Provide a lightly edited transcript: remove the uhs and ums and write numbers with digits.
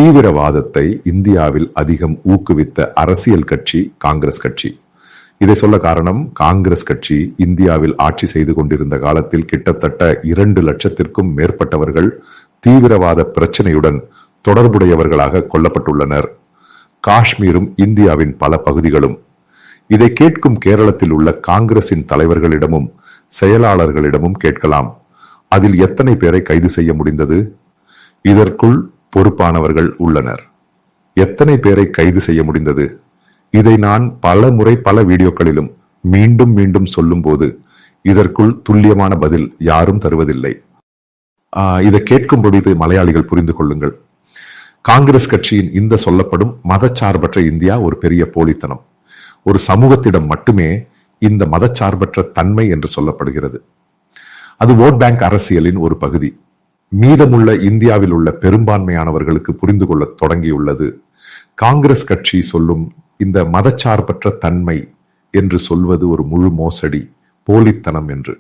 தீவிரவாதத்தை இந்தியாவில் அதிகம் ஊக்குவித்த அரசியல் கட்சி காங்கிரஸ் கட்சி. இதை சொல்ல காரணம், காங்கிரஸ் கட்சி இந்தியாவில் ஆட்சி செய்து கொண்டிருந்த காலத்தில் கிட்டத்தட்ட 2 லட்சத்திற்கும் மேற்பட்டவர்கள் தீவிரவாத பிரச்சனையுடன் தொடர்புடையவர்களாக கொல்லப்பட்டுள்ளனர். காஷ்மீரும் இந்தியாவின் பல பகுதிகளும். இதை கேட்கும் கேரளத்தில் உள்ள காங்கிரசின் தலைவர்களிடமும் செயலாளர்களிடமும் கேட்கலாம், அதில் எத்தனை பேரை கைது செய்ய முடிந்தது? இதற்குள் பொறுப்பானவர்கள் உள்ளனர். எத்தனை பேரை கைது செய்ய முடிந்தது? இதை நான் பல முறை பல வீடியோக்களிலும் மீண்டும் மீண்டும் சொல்லும் போது இதற்குள் துல்லியமான பதில் யாரும் தருவதில்லை. இதை கேட்கும் பொழுது மலையாளிகள் புரிந்து கொள்ளுங்கள். காங்கிரஸ் கட்சியின் இந்த சொல்லப்படும் மதச்சார்பற்ற இந்தியா ஒரு பெரிய போலித்தனம். ஒரு சமூகத்திடம் மட்டுமே இந்த மதச்சார்பற்ற தன்மை என்று சொல்லப்படுகிறது. அது ஓட் பேங்க் அரசியலின் ஒரு பகுதி. மீதமுள்ள இந்தியாவில் உள்ள பெரும்பான்மையானவர்களுக்கு புரிந்து கொள்ள தொடங்கியுள்ளது. காங்கிரஸ் கட்சி சொல்லும் இந்த மதச்சார்பற்ற தன்மை என்று சொல்வது ஒரு முழு மோசடி, போலித்தனம் என்று.